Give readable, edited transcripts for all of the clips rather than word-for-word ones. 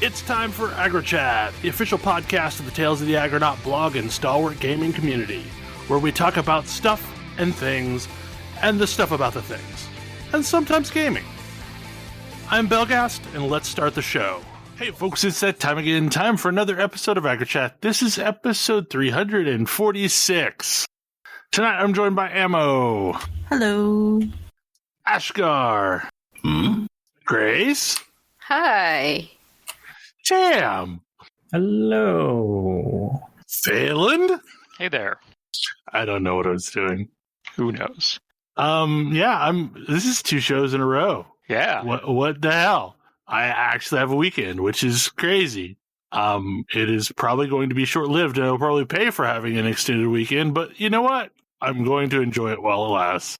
It's time for AggroChat, the official podcast of the Tales of the Aggronaut blog and stalwart gaming community, where we talk about stuff and things, and the stuff about the things, and sometimes gaming. I'm Belgast, and let's start the show. Hey folks, it's that time again, time for another episode of AggroChat. This is episode 346. Tonight I'm joined by Ammo. Hello. Ashgar. Grace. Hi. Jam. Hello. Phelan. Hey there. I don't know what I was doing. Who knows? This is 2 shows in a row. Yeah. What the hell? I actually have a weekend, which is crazy. It is probably going to be short-lived, and I'll probably pay for having an extended weekend, but you know what? I'm going to enjoy it while it lasts.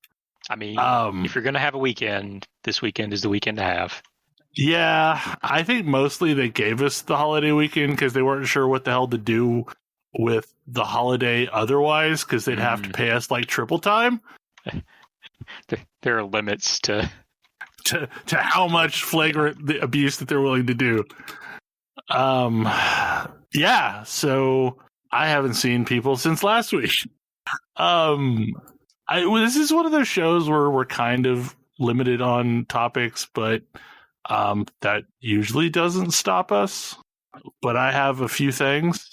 I mean, if you're going to have a weekend, this weekend is the weekend to have. Yeah, I think mostly they gave us the holiday weekend because they weren't sure what the hell to do with the holiday otherwise, because they'd have to pay us like triple time. There are limits to how much flagrant abuse that they're willing to do. Yeah, so I haven't seen people since last week. This is one of those shows where we're kind of limited on topics, but that usually doesn't stop us. But I have a few things.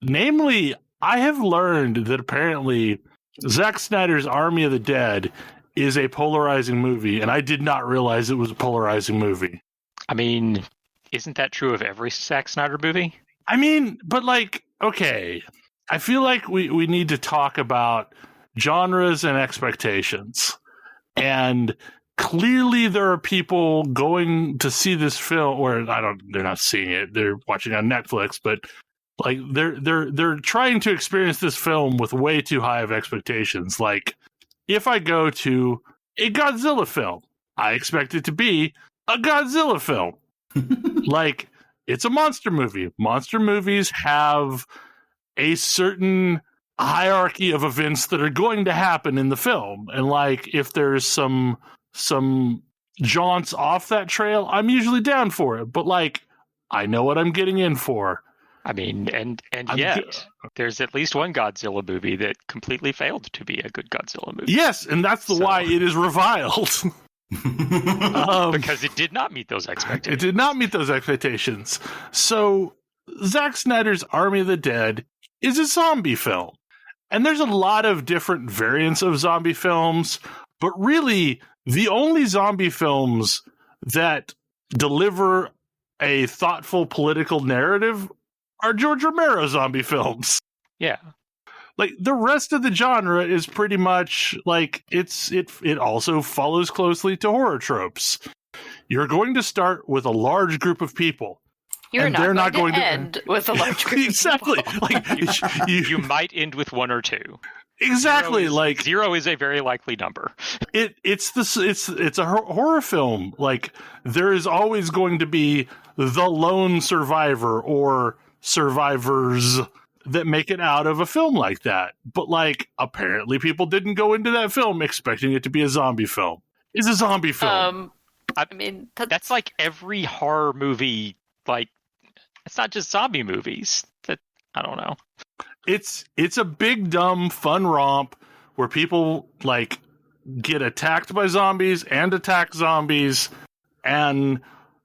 Namely, I have learned that apparently Zack Snyder's Army of the Dead is a polarizing movie, and I did not realize it was a polarizing movie. I mean, isn't that true of every Zack Snyder movie? I mean, but like, okay, I feel like we need to talk about genres and expectations. And clearly there are people going to see this film, or they're not seeing it, they're watching on Netflix, but like they're trying to experience this film with way too high of expectations. Like, if I go to a Godzilla film, I expect it to be a Godzilla film. Like, it's a monster movie. Monster movies have a certain hierarchy of events that are going to happen in the film. And like, if there's some jaunts off that trail, I'm usually down for it. But like, I know what I'm getting in for. I mean, and yet there's at least one Godzilla movie that completely failed to be a good Godzilla movie. Yes, and that's why it is reviled. Because it did not meet those expectations. It did not meet those expectations. So Zack Snyder's Army of the Dead is a zombie film. And there's a lot of different variants of zombie films, but really the only zombie films that deliver a thoughtful political narrative are George Romero zombie films. Yeah. Like, the rest of the genre is pretty much like it also follows closely to horror tropes. You're going to start with a large group of people. You're not going to end with a large group exactly. of people. Like, you might end with 1 or 2. Exactly. Zero is a very likely number. It's a horror film. Like, there is always going to be the lone survivor or survivors that make it out of a film like that. But like, apparently people didn't go into that film expecting it to be a zombie film. It's a zombie film. I mean, that's like every horror movie. Like, it's not just zombie movies. That, I don't know. It's a big, dumb, fun romp where people like get attacked by zombies and attack zombies, and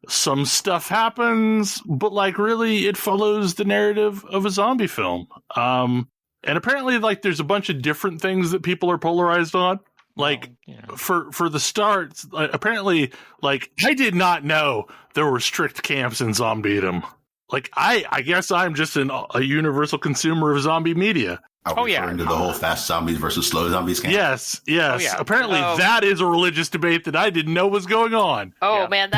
some stuff happens, but like, really, it follows the narrative of a zombie film. And apparently, like, there's a bunch of different things that people are polarized on. Like, for the start, apparently, like, I did not know there were strict camps in Zombiedom. Like, I guess I'm just a universal consumer of zombie media. Referring to the whole fast zombies versus slow zombies camp. Yes. Oh, yeah. Apparently, that is a religious debate that I didn't know was going on. Oh, man,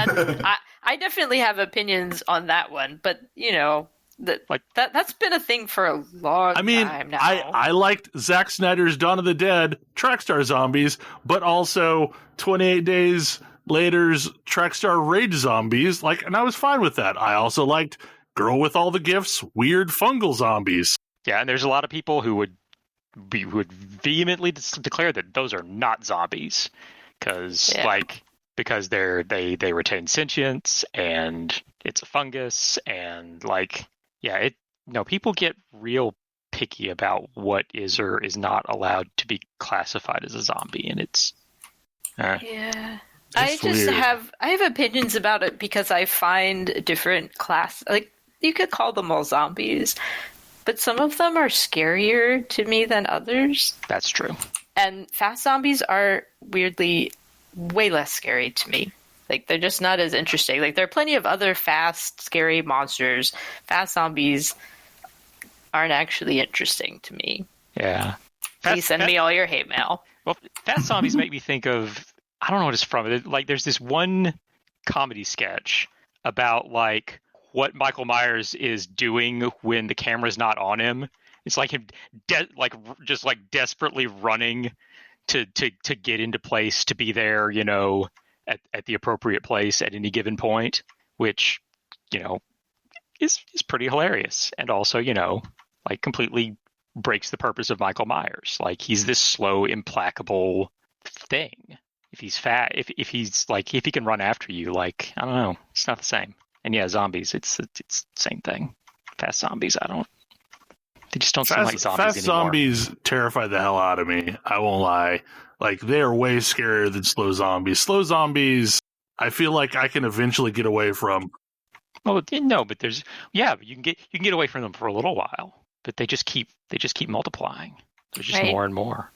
I definitely have opinions on that one, but, you know, that's been a thing for a long time now. I liked Zack Snyder's Dawn of the Dead, Trackstar Zombies, but also 28 Days Later's Trackstar Rage Zombies, and I was fine with that. I also liked Girl with All the Gifts, Weird Fungal Zombies. Yeah, and there's a lot of people who would vehemently declare that those are not zombies. Because, because they retain sentience, and it's a fungus, and people get real picky about what is or is not allowed to be classified as a zombie, and it's yeah. It's I weird. have opinions about it because I find different class, like you could call them all zombies, but some of them are scarier to me than others. That's true. And fast zombies are weirdly way less scary to me. Like, they're just not as interesting. Like, there are plenty of other fast, scary monsters. Fast zombies aren't actually interesting to me. Yeah. Please send me all your hate mail. Well, fast zombies make me think of, I don't know what it's from. Like, there's this one comedy sketch about, like, what Michael Myers is doing when the camera's not on him. It's like him, just desperately running to get into place, to be there, at the appropriate place at any given point, which, is pretty hilarious, and also, completely breaks the purpose of Michael Myers. Like, he's this slow, implacable thing. If he's fat, if he can run after you, I don't know, it's not the same. And yeah, zombies, it's the same thing. Fast zombies, they just don't seem like zombies Fast anymore. zombies terrify the hell out of me. I won't lie. Like, they are way scarier than slow zombies. Slow zombies, I feel like I can eventually get away from. Oh no, but but you can get away from them for a little while, but they just keep multiplying. There's just more and more.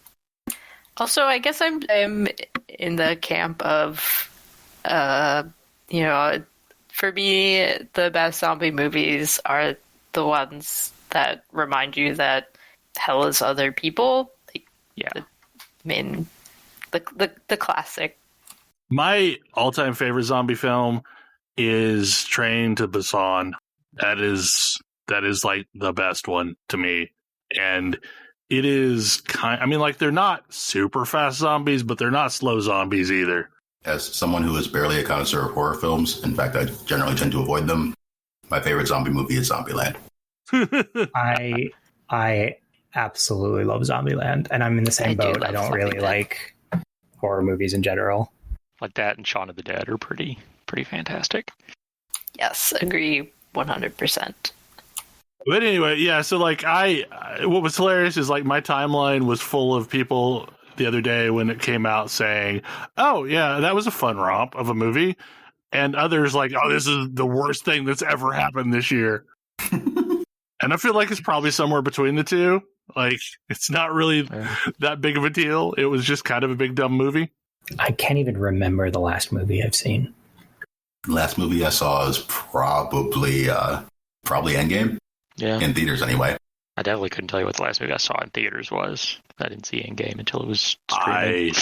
Also, I guess I'm in the camp of, for me, the best zombie movies are the ones that remind you that hell is other people. The classic. My all-time favorite zombie film is Train to Busan. That is like the best one to me, and it is they're not super fast zombies, but they're not slow zombies either. As someone who is barely a connoisseur of horror films, in fact, I generally tend to avoid them. My favorite zombie movie is Zombieland. I absolutely love Zombieland, and I'm in the same boat. I don't really like horror movies in general. Like that and Shaun of the Dead are pretty fantastic. Yes, agree 100%. But anyway, yeah, so what was hilarious is my timeline was full of people the other day when it came out saying, oh yeah, that was a fun romp of a movie. And others oh, this is the worst thing that's ever happened this year. And I feel like it's probably somewhere between the two. It's not really that big of a deal. It was just kind of a big dumb movie. I can't even remember the last movie I've seen. The last movie I saw is probably Endgame. Yeah. In theaters, anyway. I definitely couldn't tell you what the last movie I saw in theaters was. I didn't see Endgame until it was streaming.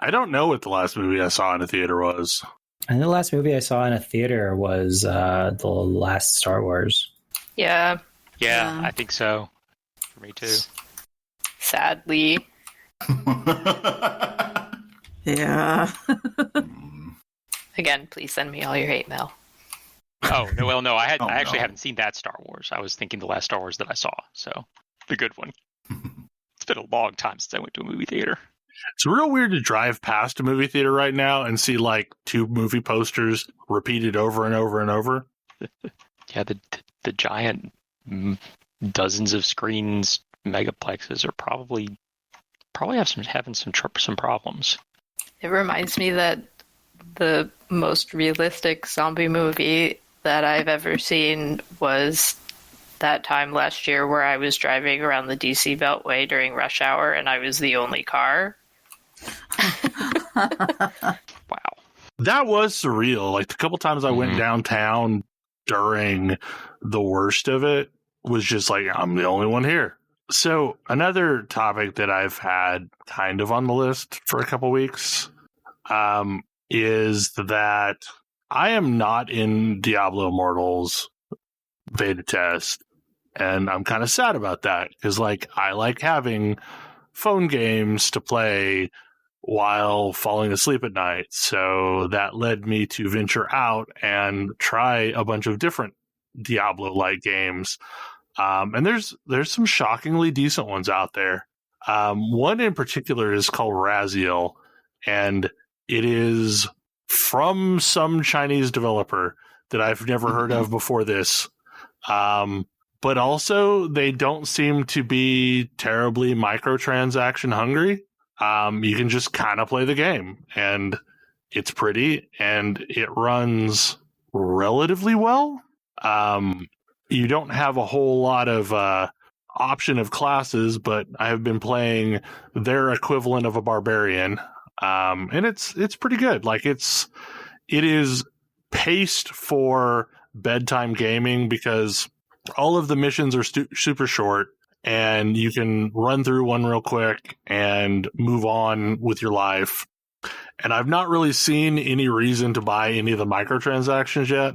I don't know what the last movie I saw in a theater was. And the last movie I saw in a theater was the last Star Wars. Yeah. Yeah, I think so. For me too. Sadly. Yeah. Again, please send me all your hate mail. Oh, no, well, no, I actually haven't seen that Star Wars. I was thinking the last Star Wars that I saw, so the good one. It's been a long time since I went to a movie theater. It's real weird to drive past a movie theater right now and see two movie posters repeated over and over and over. Yeah, the giant dozens of screens megaplexes are probably having some problems. It reminds me that the most realistic zombie movie that I've ever seen was that time last year where I was driving around the DC Beltway during rush hour and I was the only car. Wow. That was surreal. The couple times I went downtown during the worst of it was just I'm the only one here. So another topic that I've had kind of on the list for a couple weeks is that I am not in Diablo Immortal's beta test, and I'm kind of sad about that because I like having phone games to play while falling asleep at night. So that led me to venture out and try a bunch of different Diablo-like games. And there's some shockingly decent ones out there. One in particular is called Raziel, and it is from some Chinese developer that I've never heard of before this. But also, they don't seem to be terribly microtransaction hungry. You can just kind of play the game, and it's pretty, and it runs relatively well. You don't have a whole lot of option of classes, but I have been playing their equivalent of a barbarian, and it's pretty good. Like it is paced for bedtime gaming because all of the missions are super short, and you can run through one real quick and move on with your life. And I've not really seen any reason to buy any of the microtransactions yet.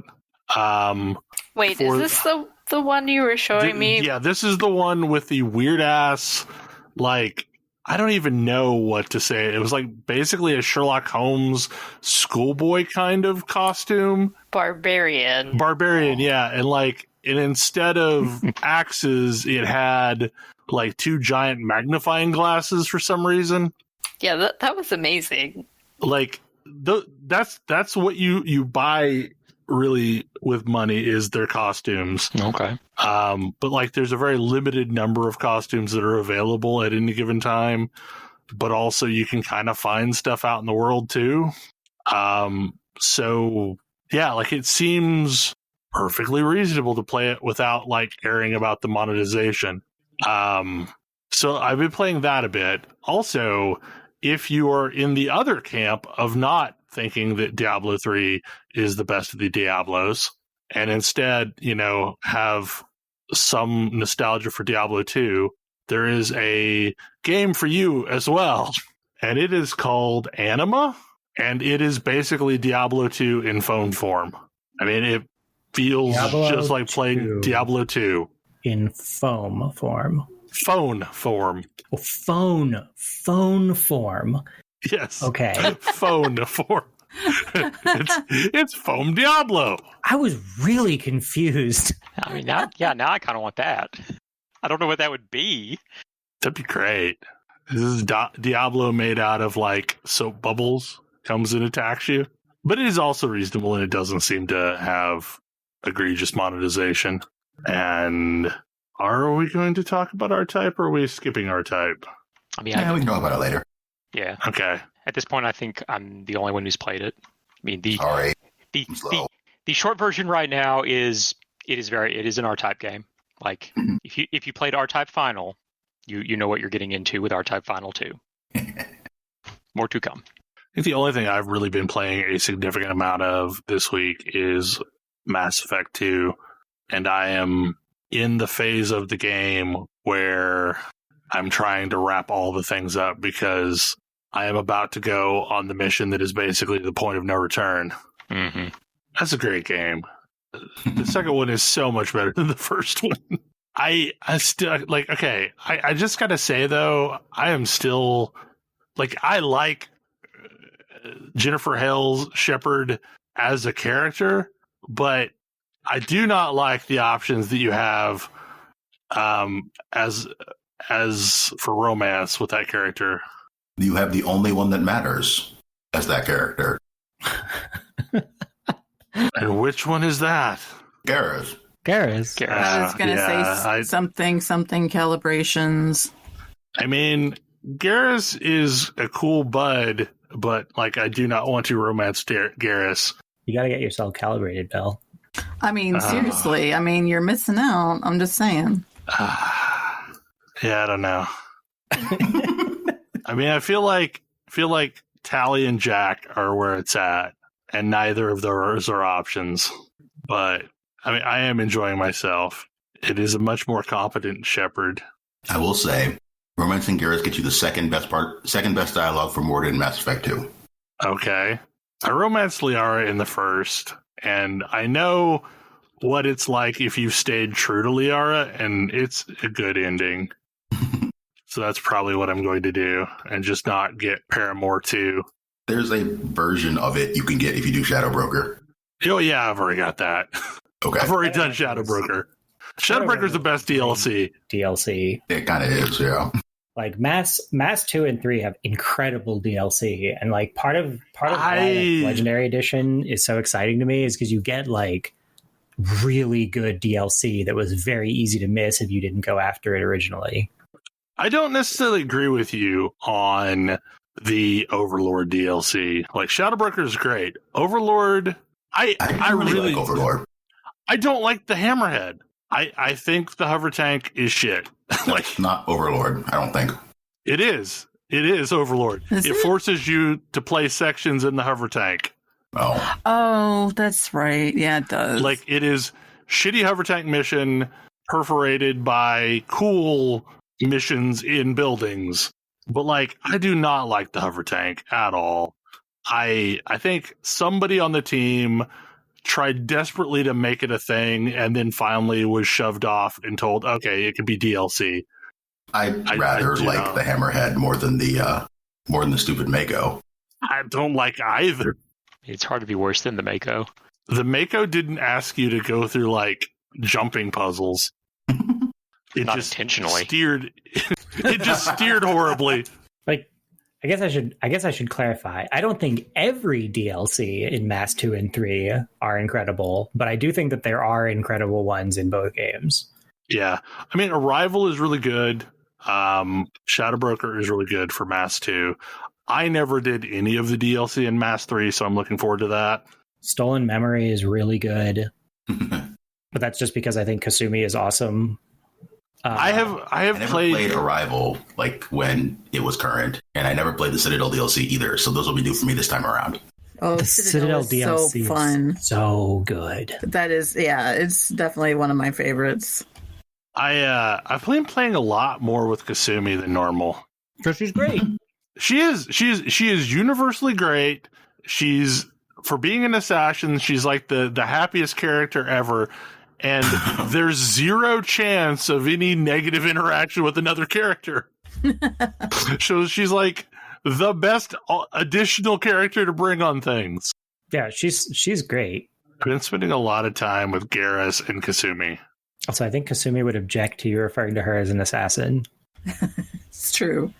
Wait, is this the one you were showing me? Yeah, this is the one with the weird ass, like, I don't even know what to say. It was like basically a Sherlock Holmes schoolboy kind of costume. Barbarian, yeah. And instead of axes, it had like 2 giant magnifying glasses for some reason. Yeah, that was amazing. Like that's what you buy really with money is their costumes. Okay. But like there's a very limited number of costumes that are available at any given time, but also you can kind of find stuff out in the world too. So yeah, like it seems perfectly reasonable to play it without like caring about the monetization. So I've been playing that a bit. Also, if you are in the other camp of not thinking that Diablo 3 is the best of the Diablos, and instead, have some nostalgia for Diablo 2, there is a game for you as well. And it is called Anima, and it is basically Diablo 2 in phone form. I mean, it feels Diablo just like playing 2 Diablo 2. In foam form. Phone form. Oh, phone form. Yes. Okay. Phone form. It's foam Diablo. I was really confused. I mean, now I kind of want that. I don't know what that would be. That'd be great. This is Diablo made out of like soap bubbles, comes and attacks you. But it is also reasonable, and it doesn't seem to have egregious monetization. And are we going to talk about our type, or are we skipping our type? I mean, we can talk about it later. Yeah. Okay. At this point, I think I'm the only one who's played it. I mean, the short version right now is an R-Type game. Like if you played R-Type Final, you know what you're getting into with R-Type Final 2. More to come. I think the only thing I've really been playing a significant amount of this week is Mass Effect 2, and I am in the phase of the game where I'm trying to wrap all the things up because I am about to go on the mission that is basically the point of no return. Mm-hmm. That's a great game. The second one is so much better than the first one. I still like. Okay, I just gotta say though, I am still like I like Jennifer Hale's Shepard as a character, but I do not like the options that you have as for romance with that character. You have the only one that matters as that character. And which one is that? Garrus. I was going to say something calibrations. I mean, Garrus is a cool bud, but like I do not want to romance Garrus. You got to get yourself calibrated, Bill. I mean, seriously. I mean, you're missing out. I'm just saying. Yeah, I don't know. I mean, I feel like Tally and Jack are where it's at, and neither of those are options. But I mean, I am enjoying myself. It is a much more competent Shepard. I will say, romancing Garrus gets you the second best dialogue for Mordin in Mass Effect 2. Okay, I romanced Liara in the first, and I know what it's like if you've stayed true to Liara, and it's a good ending. So that's probably what I'm going to do, and just not get Paramour 2. There's a version of it you can get if you do Shadow Broker. Oh yeah, I've already got that. Okay. I've already done Shadow Broker. Shadow Broker's the best DLC. DLC. It kind of is, yeah. Like Mass 2 and 3 have incredible DLC, and like part of why like, Legendary Edition is so exciting to me is because you get like really good DLC that was very easy to miss if you didn't go after it originally. I don't necessarily agree with you on the Overlord DLC. Like Shadowbroker is great. Overlord, I really like Overlord. I don't like the Hammerhead. I think the hover tank is shit. Like not Overlord, I don't think. It is. It is Overlord. It forces you to play sections in the hover tank. Oh, that's right. Yeah, it does. Like it is shitty hover tank mission perforated by cool missions in buildings. But like I do not like the hover tank at all. I think somebody on the team tried desperately to make it a thing and then finally was shoved off and told, okay, it can be DLC. I'd rather like the Hammerhead more than the stupid Mako. I don't like either. It's hard to be worse than the Mako. The Mako didn't ask you to go through like jumping puzzles. It Not just intentionally. It just steered horribly. Like I guess I should clarify. I don't think every DLC in Mass 2 and 3 are incredible, but I do think that there are incredible ones in both games. Yeah. I mean, Arrival is really good. Shadowbroker is really good for Mass 2. I never did any of the DLC in Mass 3, so I'm looking forward to that. Stolen Memory is really good. But that's just because I think Kasumi is awesome. I have never played Arrival like when it was current, and I never played the Citadel DLC either, so those will be new for me this time around. Oh, the Citadel DLC so fun. So good. That is, yeah, it's definitely one of my favorites. I've been playing a lot more with Kasumi than normal. So she's great. She is universally great. She's, for being an assassin, she's like the happiest character ever. And there's zero chance of any negative interaction with another character. So she's like the best additional character to bring on things. Yeah, she's great. I've been spending a lot of time with Garrus and Kasumi. Also, I think Kasumi would object to you referring to her as an assassin. It's true.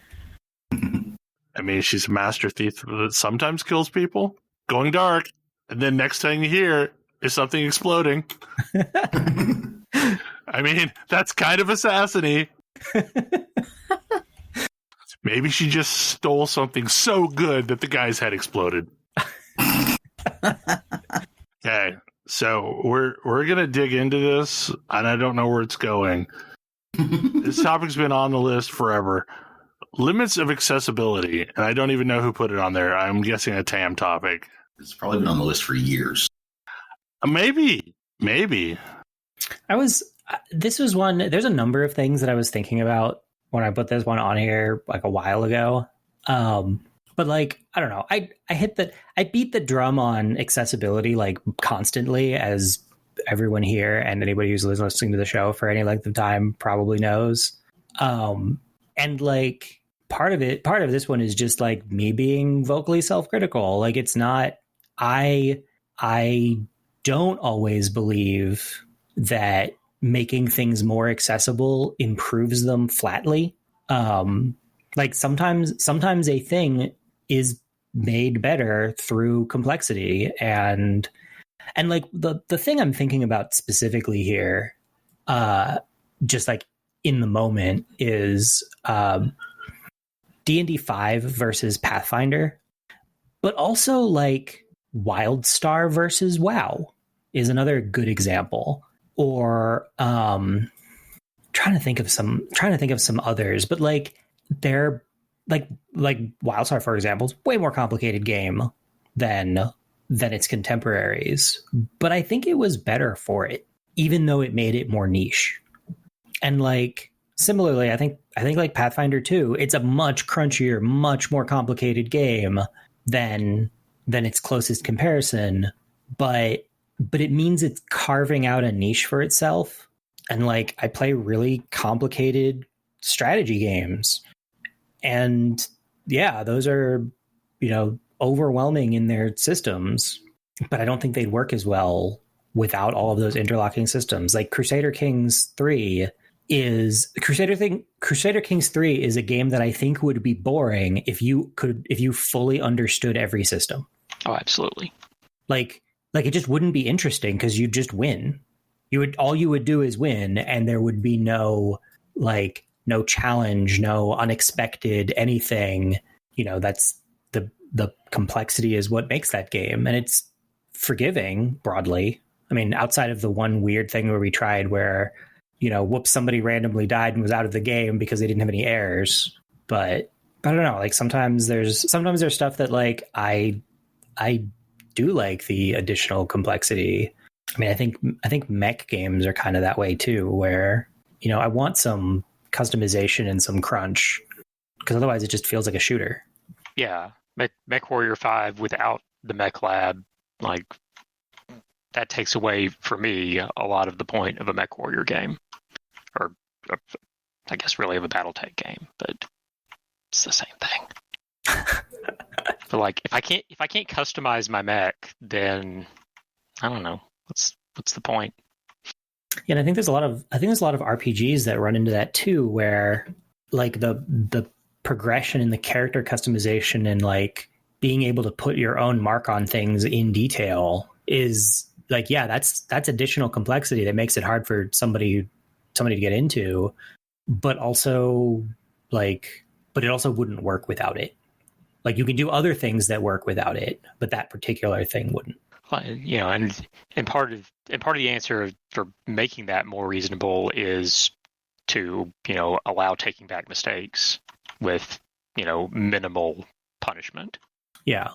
I mean, she's a master thief that sometimes kills people, going dark, and then next thing you hear is something exploding. I mean, that's kind of assassin-y. Maybe she just stole something so good that the guy's head exploded. Okay, so we're gonna dig into this, and I don't know where it's going. This topic's been on the list forever. Limits of accessibility, and I don't even know who put it on there. I'm guessing a TAM topic. It's probably been on the list for years. Maybe. This was one, there's a number of things that I was thinking about when I put this one on here like a while ago. But like, I don't know, I beat the drum on accessibility like constantly, as everyone here and anybody who's listening to the show for any length of time probably knows. And like part of this one is just like me being vocally self-critical. Like it's not, I don't always believe that making things more accessible improves them flatly. Like sometimes a thing is made better through complexity, and like the thing I'm thinking about specifically here, just like in the moment, is D&D 5 versus Pathfinder, but also like WildStar versus WoW is another good example. Or trying to think of some others, but like they're like WildStar, for example, is way more complicated game than its contemporaries. But I think it was better for it, even though it made it more niche. And like similarly, I think like Pathfinder 2, it's a much crunchier, much more complicated game than its closest comparison, but it means it's carving out a niche for itself. And like I play really complicated strategy games, and yeah, those are, you know, overwhelming in their systems, but I don't think they'd work as well without all of those interlocking systems. Like Crusader Kings 3 is Crusader Kings 3 is a game that I think would be boring if you fully understood every system. Oh, absolutely. Like it just wouldn't be interesting because you'd just win. All you would do is win, and there would be no challenge, no unexpected anything. That's the complexity is what makes that game, and it's forgiving broadly. I mean, outside of the one weird thing where we tried where, whoops, somebody randomly died and was out of the game because they didn't have any errors. But I don't know, like sometimes there's stuff that like I do like the additional complexity. I mean, I think mech games are kind of that way too, where, I want some customization and some crunch because otherwise it just feels like a shooter. Yeah. Mech Warrior 5 without the mech lab, like that takes away for me a lot of the point of a Mech Warrior game, or I guess really of a BattleTech game, but it's the same thing. But like, if I can't customize my mech, then I don't know what's the point. Yeah, and I think there's a lot of RPGs that run into that too, where like the progression and the character customization and like being able to put your own mark on things in detail is like, yeah, that's additional complexity that makes it hard for somebody to get into, but it also wouldn't work without it. Like you can do other things that work without it, but that particular thing wouldn't. And part of the answer for making that more reasonable is to, allow taking back mistakes with, minimal punishment. Yeah.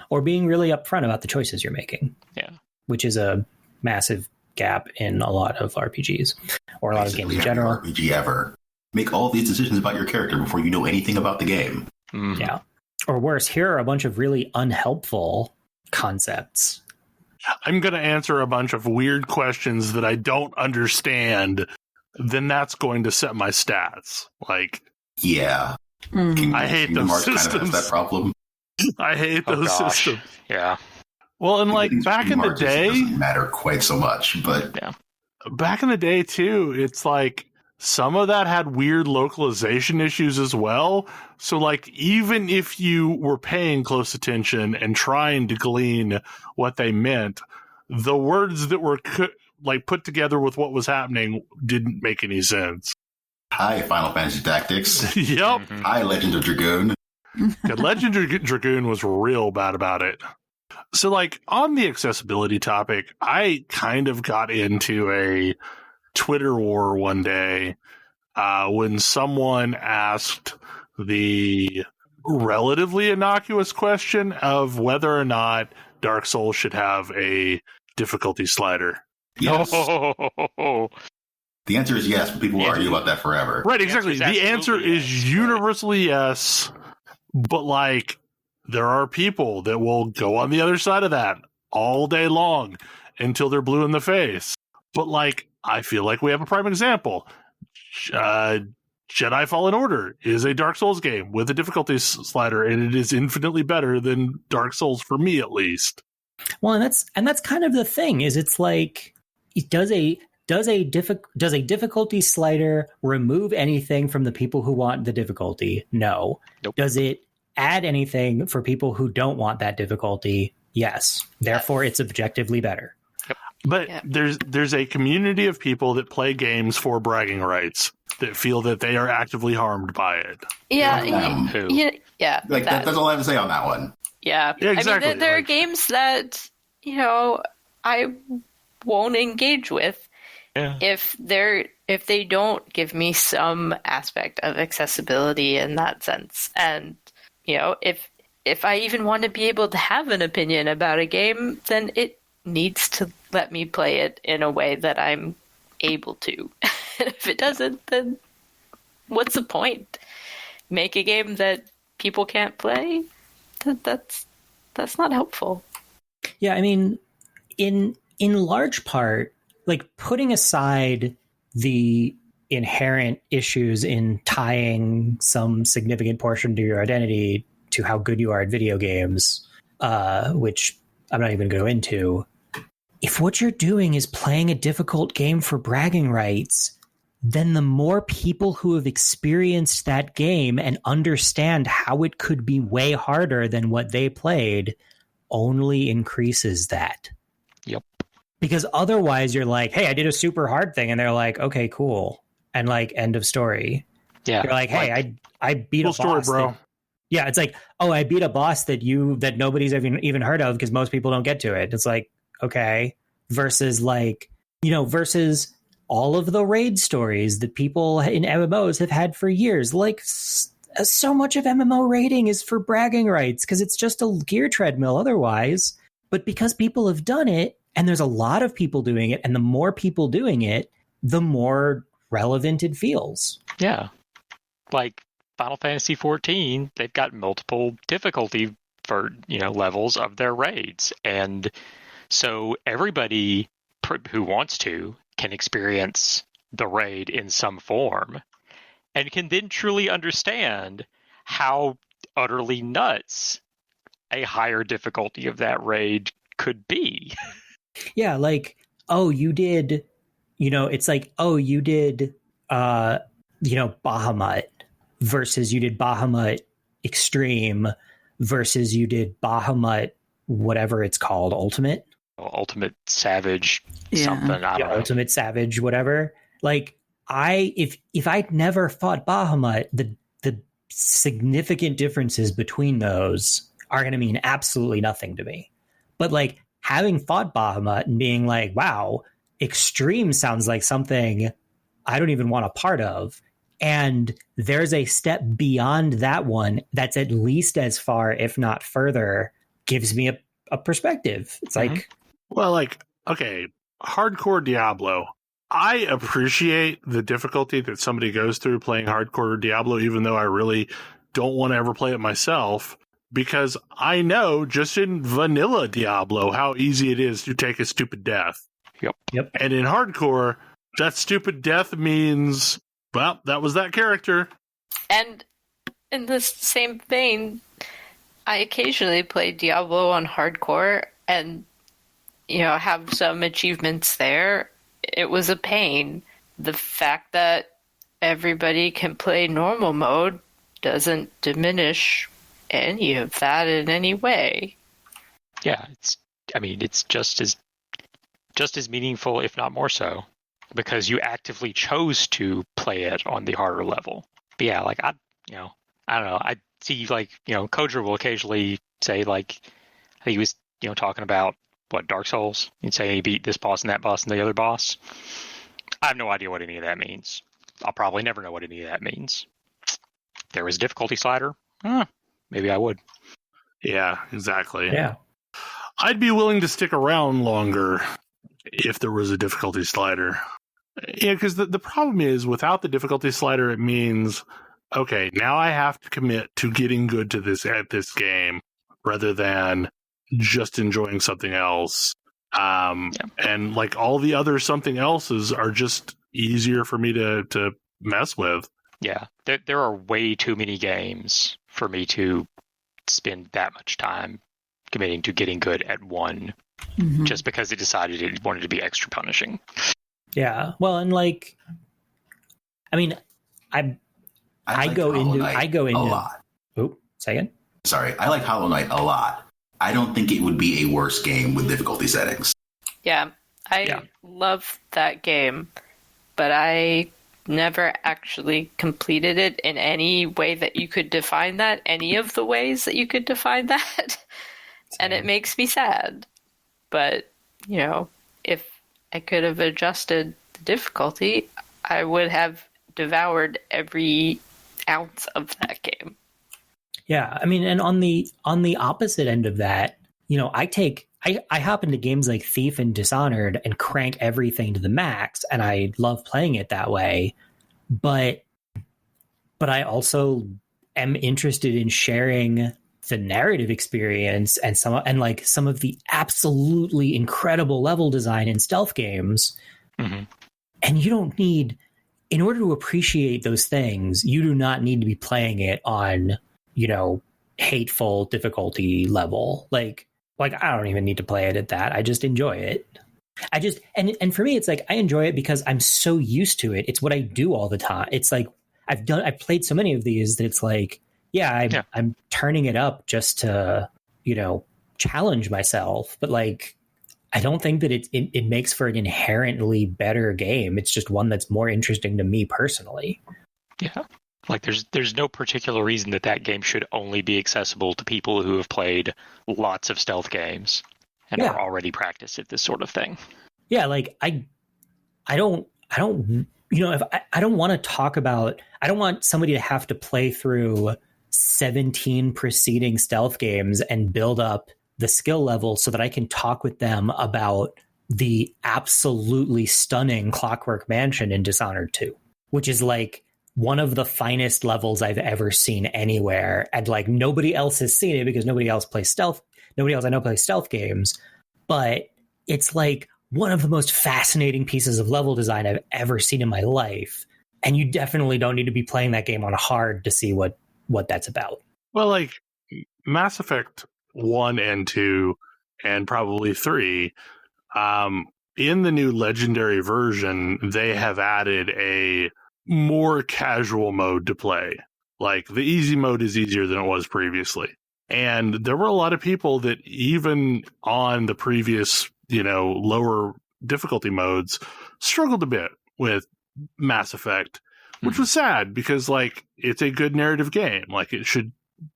Or being really upfront about the choices you're making. Yeah. Which is a massive gap in a lot of RPGs or a lot of games in general. RPG ever. Make all these decisions about your character before you know anything about the game. Mm-hmm. Yeah. Or worse, here are a bunch of really unhelpful concepts. I'm going to answer a bunch of weird questions that I don't understand. Then that's going to set my stats. Like, yeah. Mm-hmm. I hate those systems. Kind of has that problem. I hate those systems. Yeah. Well, and like back in the day, it doesn't matter quite so much, but yeah. Back in the day too, it's like some of that had weird localization issues as well. So like even if you were paying close attention and trying to glean what they meant, the words that were put together with what was happening didn't make any sense. Hi, Final Fantasy Tactics. Yep. Mm-hmm. Hi, Legend of Dragoon. Legend of Dragoon was real bad about it. So, like, on the accessibility topic, I kind of got into a Twitter war one day when someone asked the relatively innocuous question of whether or not Dark Souls should have a difficulty slider. Yes. Oh. The answer is yes, but people will argue about that forever. Right, exactly. The answer is universally yes, but, like, there are people that will go on the other side of that all day long until they're blue in the face. But, like, I feel like we have a prime example. Jedi Fallen Order is a Dark Souls game with a difficulty slider, and it is infinitely better than Dark Souls, for me at least. Well, and that's kind of the thing, is it's like, does a difficulty slider remove anything from the people who want the difficulty? No. Nope. Does it add anything for people who don't want that difficulty? Yes. Therefore, it's objectively better. Yep. But there's a community of people that play games for bragging rights that feel that they are actively harmed by it. Yeah. Yeah. Like that's all I have to say on that one. Yeah. Exactly. I mean, there are games that, I won't engage with if they don't give me some aspect of accessibility in that sense. And if I even want to be able to have an opinion about a game, then it needs to let me play it in a way that I'm able to. If it doesn't, then what's the point? Make a game that people can't play? That's not helpful. Yeah, I mean, in large part, like putting aside the inherent issues in tying some significant portion to your identity to how good you are at video games, which I'm not even going to go into. If what you're doing is playing a difficult game for bragging rights, then the more people who have experienced that game and understand how it could be way harder than what they played only increases that. Yep. Because otherwise you're like, hey, I did a super hard thing. And they're like, okay, cool. And like, end of story. Yeah. You're like, hey, I beat cool a boss. Story, bro. Yeah, it's like, oh, I beat a boss that nobody's even heard of because most people don't get to it. It's like, okay. Versus versus all of the raid stories that people in MMOs have had for years. Like, so much of MMO raiding is for bragging rights because it's just a gear treadmill otherwise. But because people have done it, and there's a lot of people doing it, and the more people doing it, the more relevant it feels. Yeah. Like Final Fantasy XIV, they've got multiple difficulty for, levels of their raids. And so everybody who wants to can experience the raid in some form and can then truly understand how utterly nuts a higher difficulty of that raid could be. Yeah, like, oh, you did, it's like, oh, you did, Bahamut versus you did Bahamut Extreme versus you did Bahamut, whatever it's called, Ultimate. Ultimate Savage, something. I don't know. Ultimate Savage, whatever. Like, if I'd never fought Bahamut, the significant differences between those are going to mean absolutely nothing to me. But like having fought Bahamut and being like, wow, Extreme sounds like something I don't even want a part of. And there's a step beyond that one that's at least as far, if not further, gives me a perspective. It's like, well, like, okay, hardcore Diablo. I appreciate the difficulty that somebody goes through playing hardcore Diablo, even though I really don't want to ever play it myself, because I know just in vanilla Diablo how easy it is to take a stupid death. Yep. And in hardcore, that stupid death means, well, that was that character. And in this same vein, I occasionally play Diablo on hardcore and, have some achievements there. It was a pain. The fact that everybody can play normal mode doesn't diminish any of that in any way. Yeah, it's just as meaningful, if not more so, because you actively chose to play it on the harder level. But yeah, like I don't know. I see Kodra will occasionally say I think he was talking about Dark Souls. He'd say he beat this boss and that boss and the other boss. I have no idea what any of that means. I'll probably never know what any of that means. If there was a difficulty slider, maybe I would. Yeah, exactly. Yeah. I'd be willing to stick around longer if there was a difficulty slider. Yeah, because the problem is without the difficulty slider, it means, okay, now I have to commit to getting good to this at this game rather than just enjoying something else. And like all the other something else's are just easier for me to mess with. Yeah, there are way too many games for me to spend that much time committing to getting good at one just because it decided it wanted to be extra punishing. Yeah, well, and like, I mean, I go into a lot. Oh, say again. Sorry, I like Hollow Knight a lot. I don't think it would be a worse game with difficulty settings. Yeah, I love that game, but I never actually completed it in any way that you could define that, any of the ways that you could define that. And it makes me sad. But, if I could have adjusted the difficulty, I would have devoured every ounce of that game. Yeah, I mean, and on the opposite end of that, I hop into games like Thief and Dishonored and crank everything to the max, and I love playing it that way. But I also am interested in sharing the narrative experience and some of the absolutely incredible level design in stealth games. Mm-hmm. And you don't need, in order to appreciate those things, you do not need to be playing it on, hateful difficulty level. Like I don't even need to play it at that. I just enjoy it. I just and for me, it's like I enjoy it because I'm so used to it. It's what I do all the time. It's like I've played so many of these that it's like, I'm turning it up just to, challenge myself. But like, I don't think that it makes for an inherently better game. It's just one that's more interesting to me personally. Yeah. Like there's no particular reason that game should only be accessible to people who have played lots of stealth games and are already practiced at this sort of thing. Yeah, like I don't if I don't want to talk about, I don't want somebody to have to play through 17 preceding stealth games and build up the skill level so that I can talk with them about the absolutely stunning Clockwork Mansion in Dishonored 2, which is like one of the finest levels I've ever seen anywhere. And like nobody else has seen it because nobody else plays stealth. Nobody else I know plays stealth games, but it's like one of the most fascinating pieces of level design I've ever seen in my life. And you definitely don't need to be playing that game on hard to see what that's about. Well, like Mass Effect 1 and 2 and probably 3, in the new Legendary version, they have added a more casual mode to play. Like the easy mode is easier than it was previously. And there were a lot of people that even on the previous, lower difficulty modes struggled a bit with Mass Effect, which was sad because like it's a good narrative game. Like it should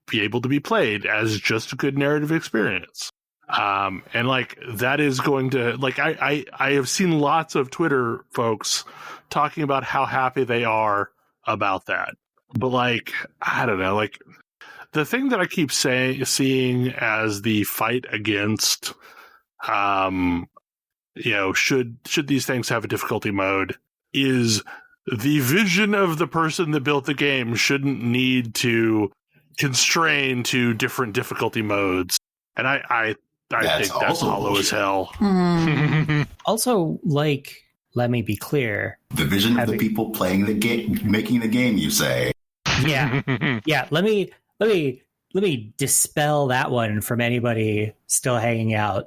be able to be played as just a good narrative experience. And like that is going to like I have seen lots of Twitter folks talking about how happy they are about that. But like I don't know, like the thing that I keep seeing as the fight against should these things have a difficulty mode is the vision of the person that built the game shouldn't need to constrain to different difficulty modes. And I think that's hollow as hell. Also, like, let me be clear. The vision of the people playing the game, making the game, you say. Yeah. Yeah. Let me dispel that one from anybody still hanging on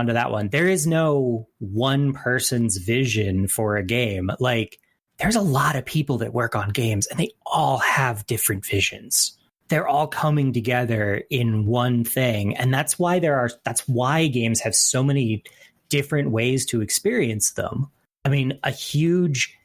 to that one. There is no one person's vision for a game. Like, there's a lot of people that work on games and they all have different visions. They're all coming together in one thing. And that's why games have so many different ways to experience them. I mean, a huge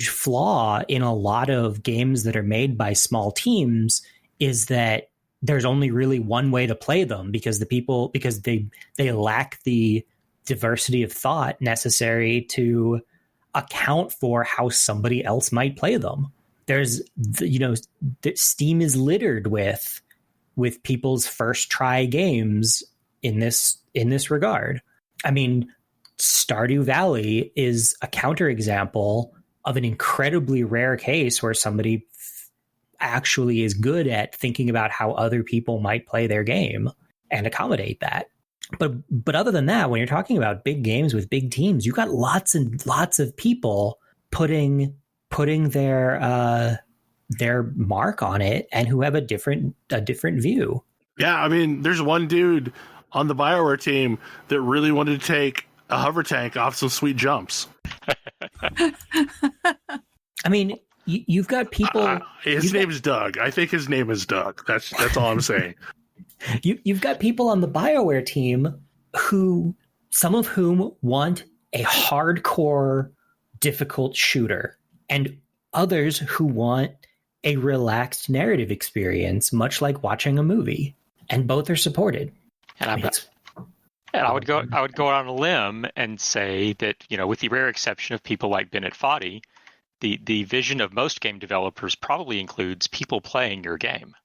flaw in a lot of games that are made by small teams is that there's only really one way to play them because they lack the diversity of thought necessary to account for how somebody else might play them. There's, Steam is littered with people's first try games in this regard. I mean, Stardew Valley is a counterexample of an incredibly rare case where somebody actually is good at thinking about how other people might play their game and accommodate that. But other than that, when you're talking about big games with big teams, you've got lots and lots of people putting their mark on it and who have a different view. Yeah, I mean, there's one dude on the BioWare team that really wanted to take a hover tank off some sweet jumps. I mean, you've got people. His name is Doug. I think his name is Doug. That's all I'm saying. You've got people on the BioWare team some of whom want a hardcore, difficult shooter, and others who want a relaxed narrative experience, much like watching a movie. And both are supported. And I would go out on a limb and say that, with the rare exception of people like Bennett Foddy, the vision of most game developers probably includes people playing your game.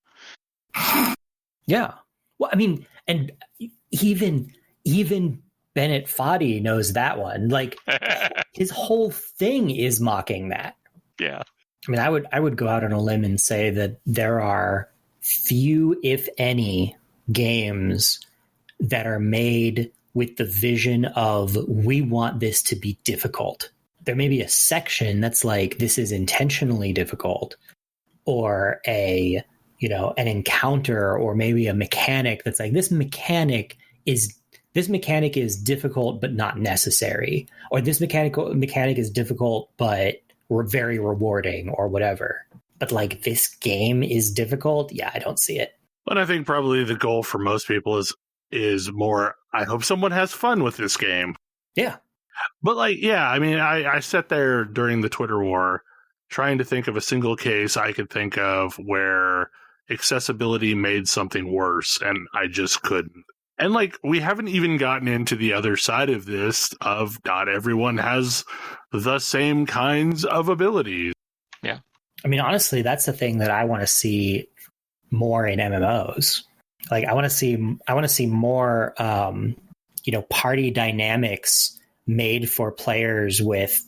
Yeah. Well, I mean, and even Bennett Foddy knows that one. Like, his whole thing is mocking that. Yeah. I mean, I would go out on a limb and say that there are few, if any, games that are made with the vision of, we want this to be difficult. There may be a section that's like, this is intentionally difficult, or an encounter, or maybe a mechanic that's like, this mechanic is this mechanic is difficult but not necessary, or this mechanic is difficult but very rewarding, or whatever. But like, this game is difficult. Yeah, I don't see it. But I think probably the goal for most people is more, I hope someone has fun with this game. Yeah. But like, yeah, I mean, I sat there during the Twitter war trying to think of a single case I could think of where accessibility made something worse, and I just couldn't. And like, we haven't even gotten into the other side of this, of not everyone has the same kinds of abilities. Yeah. I mean, honestly, that's the thing that I want to see more in MMOs. Like, I want to see more, party dynamics made for players with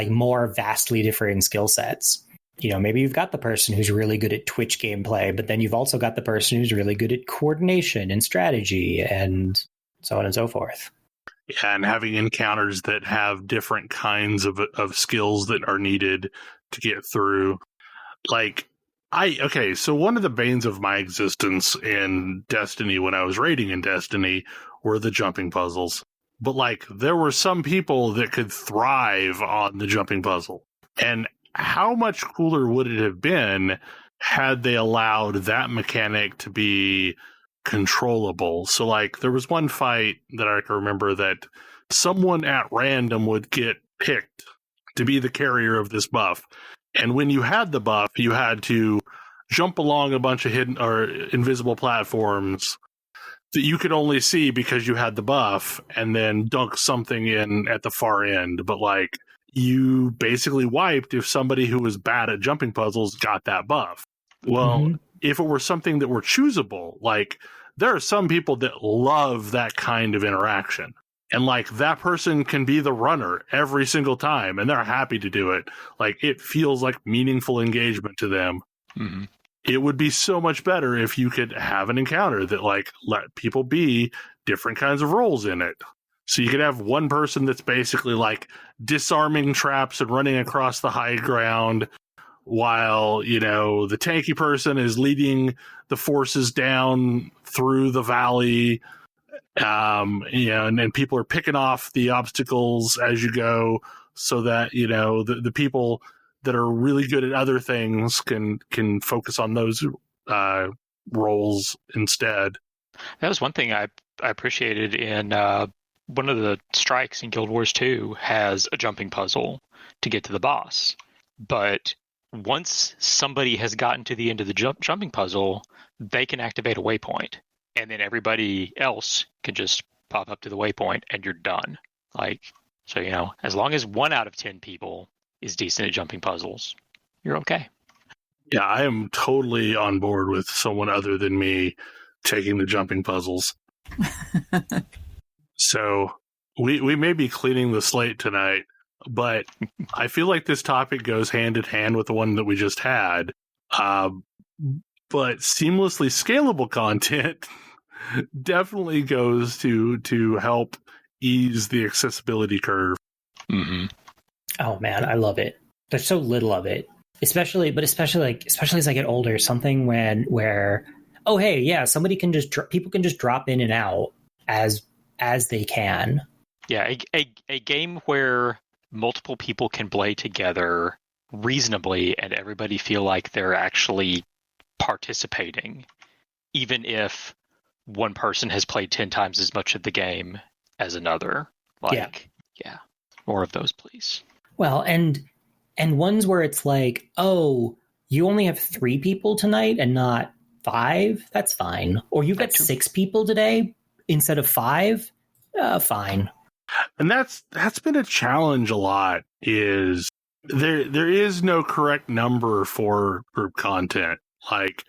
more vastly differing skill sets. You know, maybe you've got the person who's really good at Twitch gameplay, but then you've also got the person who's really good at coordination and strategy and so on and so forth. Yeah, and having encounters that have different kinds of skills that are needed to get through. Like, so one of the banes of my existence in Destiny when I was raiding in Destiny were the jumping puzzles. But like, there were some people that could thrive on the jumping puzzle. And how much cooler would it have been had they allowed that mechanic to be controllable? So like, there was one fight that I can remember that someone at random would get picked to be the carrier of this buff. And when you had the buff, you had to jump along a bunch of hidden or invisible platforms that you could only see because you had the buff, and then dunk something in at the far end. But like, you basically wiped if somebody who was bad at jumping puzzles got that buff. Well, if it were something that were choosable, like, there are some people that love that kind of interaction. And like, that person can be the runner every single time, and they're happy to do it. Like, it feels like meaningful engagement to them. Mm-hmm. It would be so much better if you could have an encounter that like let people be different kinds of roles in it. So you could have one person that's basically like disarming traps and running across the high ground, while, you know, the tanky person is leading the forces down through the valley. And people are picking off the obstacles as you go, so that, you know, the people that are really good at other things can focus on those roles instead. That was one thing I appreciated in one of the strikes in Guild Wars 2 has a jumping puzzle to get to the boss. But once somebody has gotten to the end of the jumping puzzle, they can activate a waypoint. And then everybody else can just pop up to the waypoint and you're done. Like, so, you know, as long as 1 out of 10 people is decent at jumping puzzles, you're okay. Yeah, I am totally on board with someone other than me taking the jumping puzzles. So we may be cleaning the slate tonight, but I feel like this topic goes hand in hand with the one that we just had. But seamlessly scalable content definitely goes to help ease the accessibility curve. Mm-hmm. Oh man, I love it. There's so little of it, especially as I get older. Something where oh hey, yeah, people can just drop in and out as they can. Yeah, a game where multiple people can play together reasonably and everybody feel like they're actually participating, even if one person has played 10 times as much of the game as another. Like, yeah, more of those, please. Well, and ones where it's like, oh, you only have 3 people tonight and not 5? That's fine. Or you've got 6 people today instead of 5? Fine. And that's been a challenge a lot, is there is no correct number for group content. Like,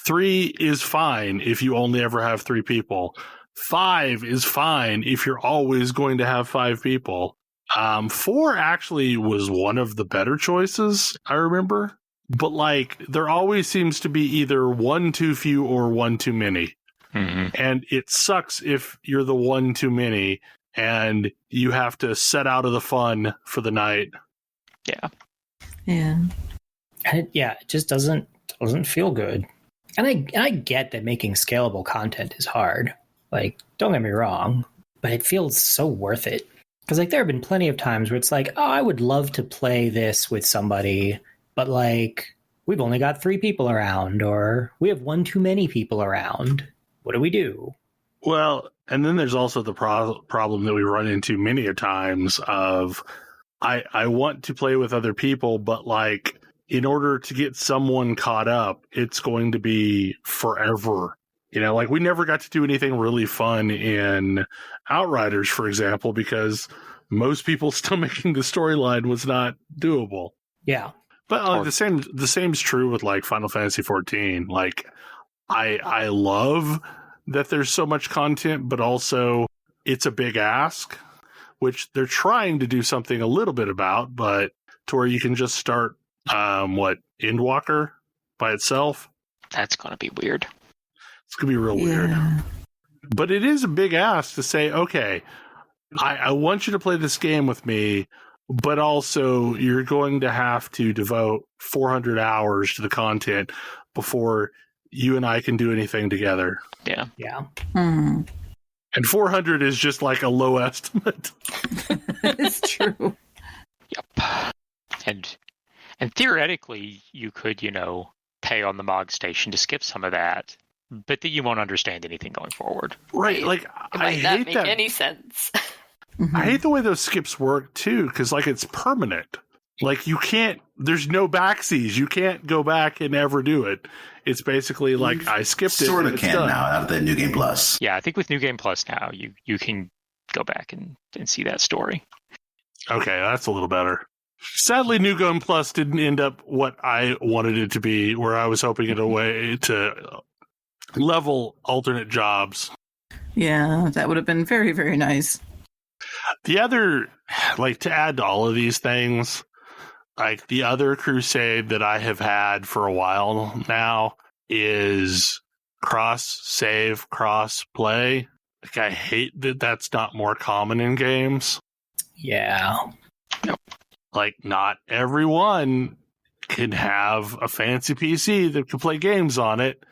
3 is fine if you only ever have 3 people. 5 is fine if you're always going to have 5 people. 4 actually was one of the better choices, I remember. But like, there always seems to be either 1 too few or 1 too many. Mm-hmm. And it sucks if you're the 1 too many and you have to set out of the fun for the night. Yeah. And it just doesn't feel good. And I get that making scalable content is hard. Like, don't get me wrong, but it feels so worth it. Because, like, there have been plenty of times where it's like, oh, I would love to play this with somebody, but, like, we've only got 3 people around, or we have one too many people around. What do we do? Well, and then there's also the problem that we run into many a times of, I want to play with other people, but, like, in order to get someone caught up, it's going to be forever. You know, like, we never got to do anything really fun in Outriders, for example, because most people still making the storyline was not doable. Yeah. But the same's true with, like, Final Fantasy 14. Like, I love that there's so much content, but also it's a big ask, which they're trying to do something a little bit about, but to where you can just start, Endwalker by itself. That's going to be weird. It's going to be real weird. But it is a big ask to say, okay, I want you to play this game with me, but also you're going to have to devote 400 hours to the content before you and I can do anything together. Yeah. Yeah. Mm-hmm. And 400 is just like a low estimate. It's true. Yep. And theoretically, you could, pay on the MOG station to skip some of that, but then you won't understand anything going forward. Right. Like, it might not make any sense. I hate the way those skips work, too, because, like, it's permanent. Like, you can't, there's no backseas. You can't go back and ever do it. It's basically like, I skipped it. Sort of can now out of the New Game Plus. Yeah, I think with New Game Plus now, you can go back and see that story. Okay, that's a little better. Sadly, New Game Plus didn't end up what I wanted it to be, where I was hoping it a way to level alternate jobs. Yeah, that would have been very, very nice. The other, like, to add to all of these things, like, the other crusade that I have had for a while now is cross-save, cross-play. Like, I hate that that's not more common in games. Yeah. Yep. Like, not everyone can have a fancy PC that can play games on it,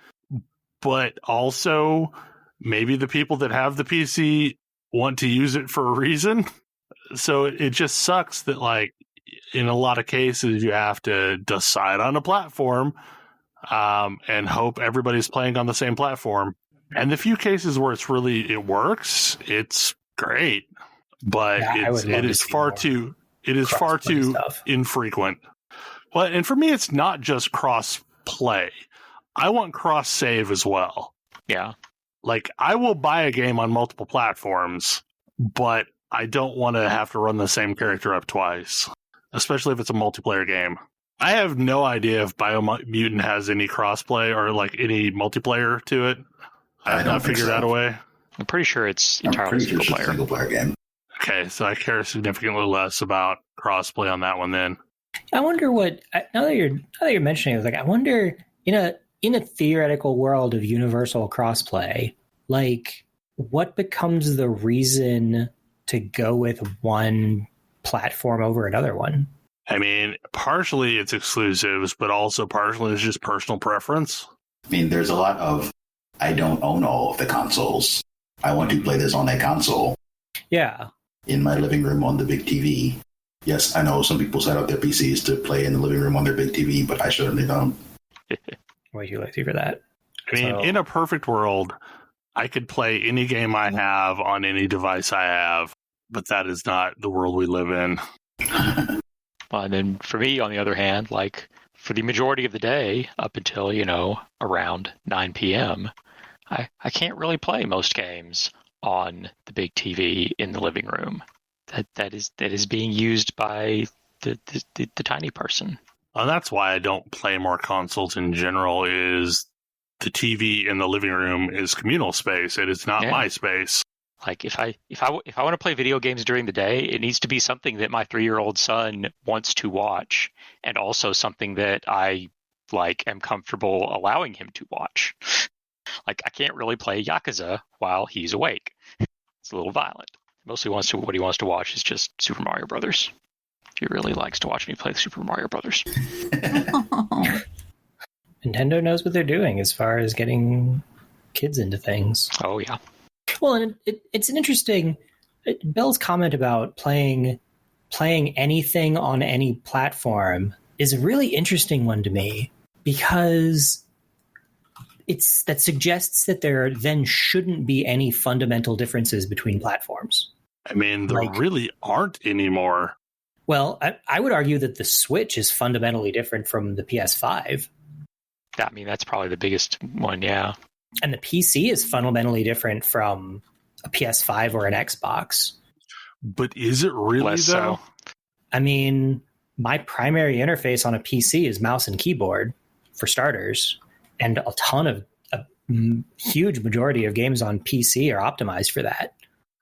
but also maybe the people that have the PC want to use it for a reason. So it just sucks that, like, in a lot of cases, you have to decide on a platform and hope everybody's playing on the same platform. And the few cases where it works, it's great. But it is far too infrequent. Well, and for me, it's not just cross play. I want cross save as well. Yeah. Like, I will buy a game on multiple platforms, but I don't want to have to run the same character up twice, especially if it's a multiplayer game. I have no idea if Biomutant has any crossplay or, like, any multiplayer to it. I have not figured out a way. I'm pretty sure it's entirely single player game. Okay, so I care significantly less about crossplay on that one then. I wonder what, now that you're mentioning it, like, I wonder, in a theoretical world of universal crossplay, like, what becomes the reason to go with one platform over another one? I mean, partially it's exclusives, but also partially it's just personal preference. I mean, there's a lot of, I don't own all of the consoles. I want to play this on a console. Yeah. In my living room on the big TV. Yes, I know some people set up their PCs to play in the living room on their big TV, but I certainly don't. Way too lazy for that. I mean, in a perfect world, I could play any game I have on any device I have, but that is not the world we live in. Well, and then for me, on the other hand, like, for the majority of the day, up until, around 9 p.m., I can't really play most games on the big TV in the living room. That is being used by the tiny person. And that's why I don't play more consoles in general, is the TV in the living room is communal space. It is not my space. Like, if I want to play video games during the day, it needs to be something that my 3-year-old son wants to watch, and also something that I, like, am comfortable allowing him to watch. Like, I can't really play Yakuza while he's awake. It's a little violent. Mostly what he wants to watch is just Super Mario Brothers. He really likes to watch me play Super Mario Brothers. Nintendo knows what they're doing as far as getting kids into things. Oh, yeah. Well, and it's an interesting Bill's comment about playing anything on any platform is a really interesting one to me, because that suggests that there then shouldn't be any fundamental differences between platforms. I mean, there really aren't anymore. Well, I would argue that the Switch is fundamentally different from the PS5. I mean, that's probably the biggest one, yeah. And the PC is fundamentally different from a PS5 or an Xbox. But is it really, Less though? so. I mean, my primary interface on a PC is mouse and keyboard, for starters. And a huge majority of games on PC are optimized for that.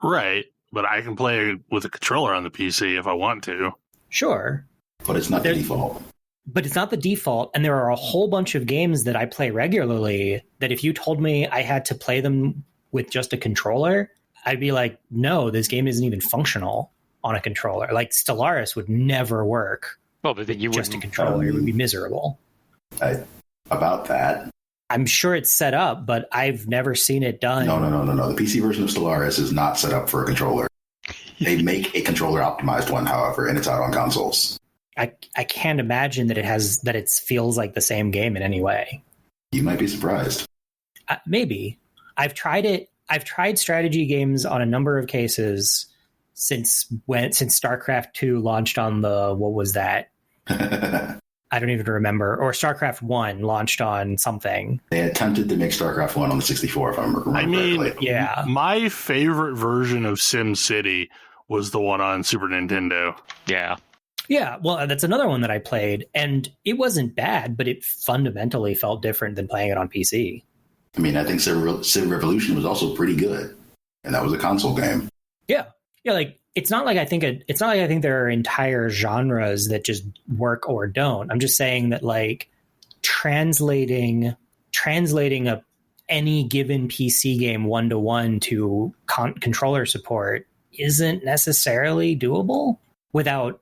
Right. But I can play with a controller on the PC if I want to. Sure. But it's not the default. But it's not the default. And there are a whole bunch of games that I play regularly that if you told me I had to play them with just a controller, I'd be like, no, this game isn't even functional on a controller. Like Stellaris would never work. Well, but then you just a wouldn't. controller. It would be miserable. About that. I'm sure it's set up, but I've never seen it done. No. The PC version of Stellaris is not set up for a controller. They make a controller optimized one, however, and it's out on consoles. I can't imagine that it feels like the same game in any way. You might be surprised. Maybe. I've tried it. I've tried strategy games on a number of cases since StarCraft 2 launched on the, what was that? I don't even remember. Or StarCraft 1 launched on something. They attempted to make StarCraft 1 on the 64, if I remember correctly. Yeah. My favorite version of SimCity was the one on Super Nintendo. Yeah. Yeah, well, that's another one that I played, and it wasn't bad, but it fundamentally felt different than playing it on PC. I mean, I think Civ Revolution was also pretty good, and that was a console game. Yeah, like it's not like I think there are entire genres that just work or don't. I'm just saying that like translating any given PC game 1-to-1 to controller support isn't necessarily doable without,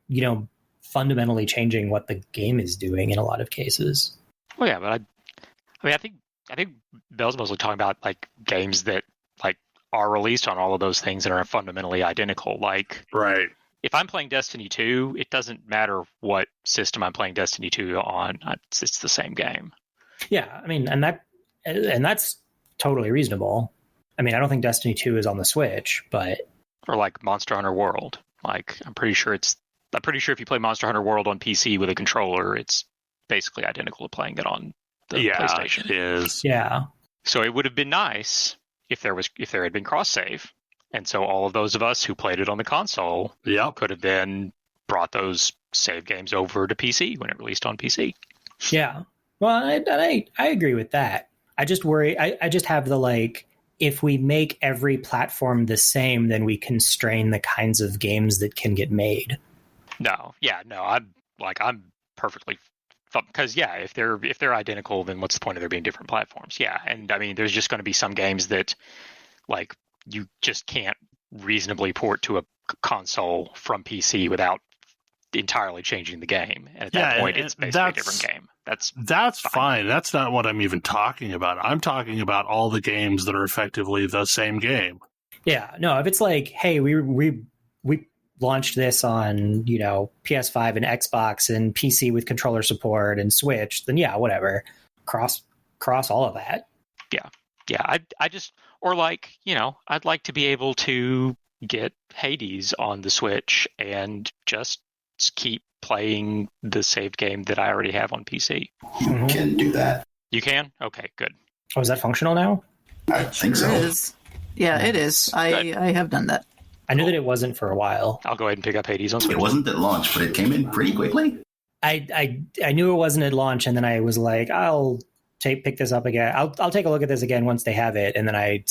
fundamentally changing what the game is doing in a lot of cases. Well, yeah, but I think Bell's mostly talking about like games that like are released on all of those things and are fundamentally identical. Like, right. If I'm playing Destiny 2, it doesn't matter what system I'm playing Destiny 2 on. It's the same game. Yeah, I mean, and that's totally reasonable. I mean, I don't think Destiny 2 is on the Switch, but or like Monster Hunter World. Like, I'm pretty sure if you play Monster Hunter World on PC with a controller, it's basically identical to playing it on the PlayStation. It is. Yeah. So it would have been nice if there had been cross save, and so all of those of us who played it on the console could have then brought those save games over to PC when it released on PC. Yeah. Well, I agree with that. I just worry. I just have the like, if we make every platform the same, then we constrain the kinds of games that can get made. No. I'm perfectly, because if they're identical, then what's the point of there being different platforms? Yeah, and I mean, there's just going to be some games that like you just can't reasonably port to a console from PC without entirely changing the game, and at that point, it's basically a different game. That's fine. That's not what I'm even talking about. I'm talking about all the games that are effectively the same game. Yeah, no, if it's like, hey, we launched this on, PS5 and Xbox and PC with controller support and Switch, then yeah, whatever. Cross all of that. Yeah. I just, or like, I'd like to be able to get Hades on the Switch and just keep playing the saved game that I already have on PC. You can do that. You can? Okay, good. Oh, is that functional now? I think so. It is. Yeah, it is. I have done that. I knew that it wasn't for a while. I'll go ahead and pick up Hades on Switch. It wasn't at launch, but it came in pretty quickly. I knew it wasn't at launch, and then I was like, I'll pick this up again. I'll take a look at this again once they have it, and then I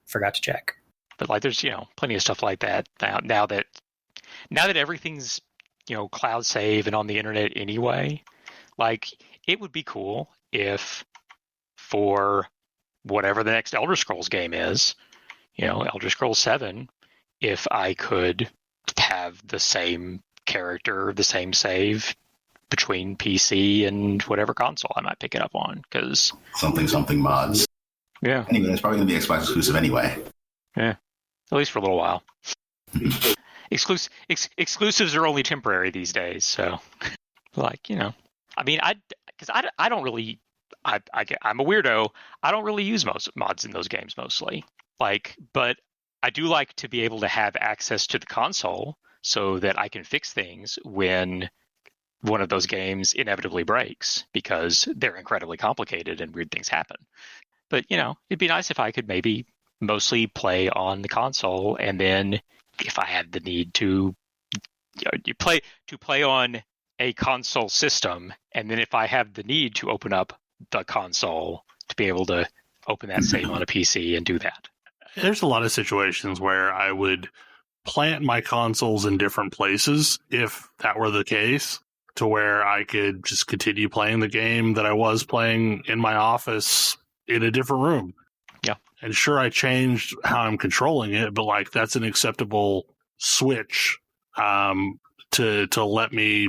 forgot to check. But like, there's plenty of stuff like that now that everything's cloud save and on the internet anyway. Like, it would be cool if for whatever the next Elder Scrolls game is, Elder Scrolls 7, if I could have the same character, the same save between PC and whatever console I might pick it up on, because something mods. Yeah. Anyway, it's probably going to be Xbox exclusive anyway. Yeah, at least for a little while. Exclusives are only temporary these days, so like, you know, I mean, I don't really, I'm a weirdo. I don't really use most mods in those games mostly. Like, but I do like to be able to have access to the console so that I can fix things when one of those games inevitably breaks, because they're incredibly complicated and weird things happen. But, you know, it'd be nice if I could maybe mostly play on the console, and then if I had the need to, you play on a console system, and then if I have the need to open up the console, to be able to open that save on a PC and do that. There's a lot of situations where I would plant my consoles in different places if that were the case, to where I could just continue playing the game that I was playing in my office in a different room. Yeah. And sure, I changed how I'm controlling it, but like, that's an acceptable switch to let me,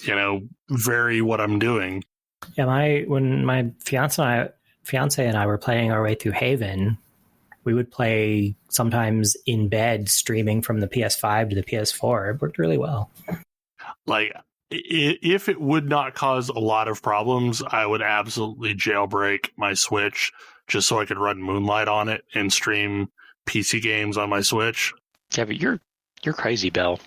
you know, vary what I'm doing. Yeah, when my fiance and I were playing our way through Haven, we would play sometimes in bed, streaming from the PS5 to the PS4. It worked really well. Like, if it would not cause a lot of problems, I would absolutely jailbreak my Switch just so I could run Moonlight on it and stream PC games on my Switch. Yeah, but you're crazy, Bill.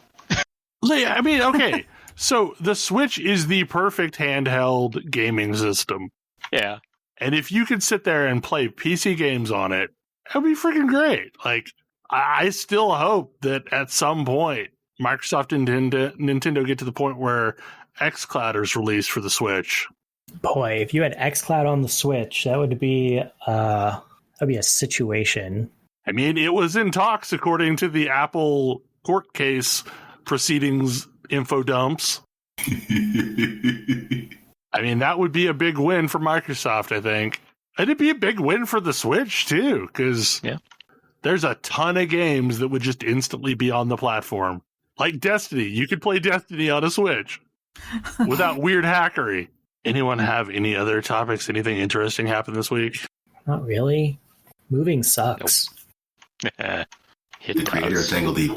I mean, okay. So the Switch is the perfect handheld gaming system. Yeah. And if you could sit there and play PC games on it, that'd be freaking great. Like, I still hope that at some point Microsoft and Nintendo get to the point where xCloud is released for the Switch. Boy, if you had xCloud on the Switch, that would be a situation. I mean, it was in talks according to the Apple court case proceedings info dumps. I mean, that would be a big win for Microsoft, I think. And it'd be a big win for the Switch, too, because there's a ton of games that would just instantly be on the platform. Like Destiny. You could play Destiny on a Switch without weird hackery. Anyone have any other topics? Anything interesting happen this week? Not really. Moving sucks. Nope. The creator of Tangled Deep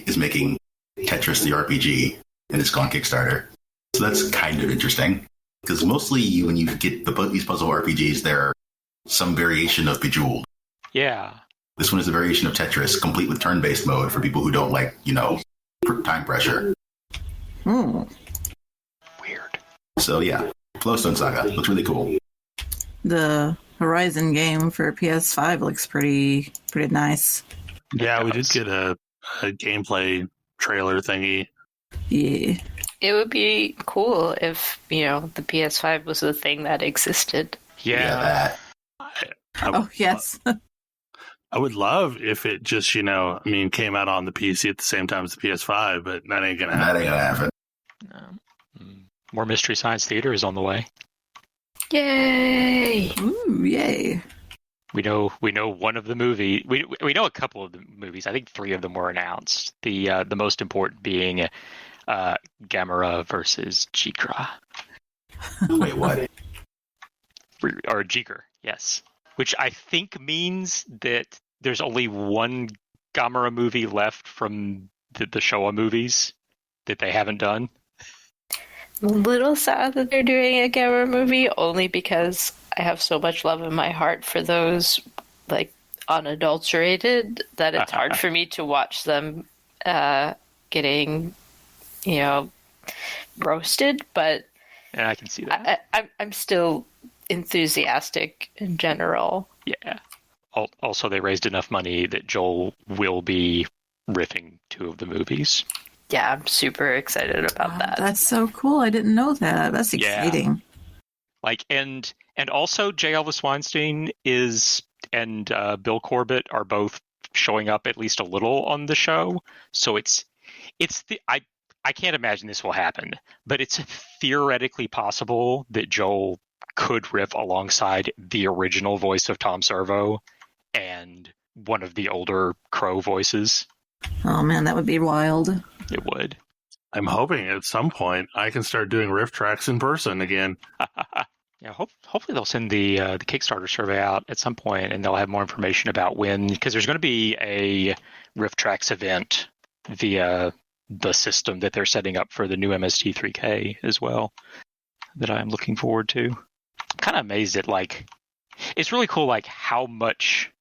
is making Tetris the RPG, and it's gone Kickstarter. So that's kind of interesting. Because mostly when you get these puzzle RPGs, they're some variation of Bejeweled. Yeah. This one is a variation of Tetris, complete with turn-based mode for people who don't like, you know, time pressure. Weird. So yeah, Flowstone Saga looks really cool. The Horizon game for PS5 looks pretty nice. Yeah, we did get a gameplay trailer thingy. Yeah. It would be cool if, you know, the PS5 was a thing that existed. Yeah. Yes. I would love if it just, you know, I mean, came out on the PC at the same time as the PS5, but that ain't gonna happen. No. More Mystery Science Theater is on the way. Yay! Ooh, yay. We know one of the movie. We know a couple of the movies. I think 3 of them were announced. The most important being Gamera versus Chikra. Wait, what? Or Chikra, yes. Which I think means that there's only one Gamera movie left from the Showa movies that they haven't done. I'm a little sad that they're doing a Gamera movie, only because I have so much love in my heart for those, like, unadulterated, that it's hard for me to watch them getting, you know, roasted. But yeah, I can see that. I'm still enthusiastic in general. Yeah. Also, they raised enough money that Joel will be riffing 2 of the movies. Yeah, I'm super excited about that. That's so cool. I didn't know that. That's exciting. Like, and also J. Elvis Weinstein and Bill Corbett are both showing up at least a little on the show. So I can't imagine this will happen, but it's theoretically possible that Joel could riff alongside the original voice of Tom Servo and one of the older Crow voices. Oh man, that would be wild. It would. I'm hoping at some point I can start doing riff tracks in person again. Yeah, hopefully they'll send the Kickstarter survey out at some point, and they'll have more information about when, because there's going to be a RiftTrax event via the system that they're setting up for the new MST3K as well, that I'm looking forward to. I'm kind of amazed at it's really cool how much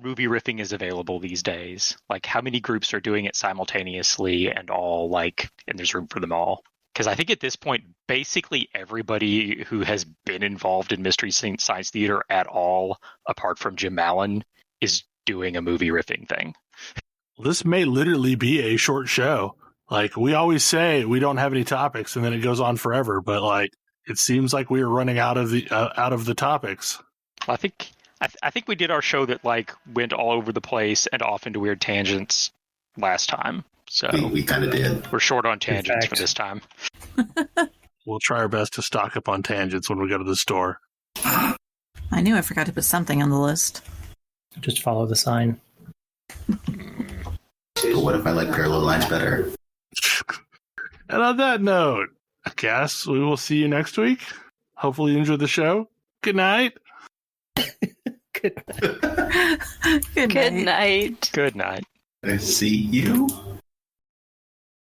movie riffing is available these days. Like how many groups are doing it simultaneously and all and there's room for them all. Because I think at this point, basically everybody who has been involved in Mystery Science Theater at all, apart from Jim Mallon, is doing a movie riffing thing. This may literally be a short show. Like we always say, we don't have any topics, and then it goes on forever. But it seems like we are running out of the topics. I think we did our show that went all over the place and off into weird tangents last time. So we kind of did. We're short on tangents for this time. We'll try our best to stock up on tangents when we go to the store. I knew I forgot to put something on the list. Just follow the sign. But what if I like parallel lines better? And on that note, I guess we will see you next week. Hopefully you enjoyed the show. Good night. Good night. Good night. Good night. Good night. I see you.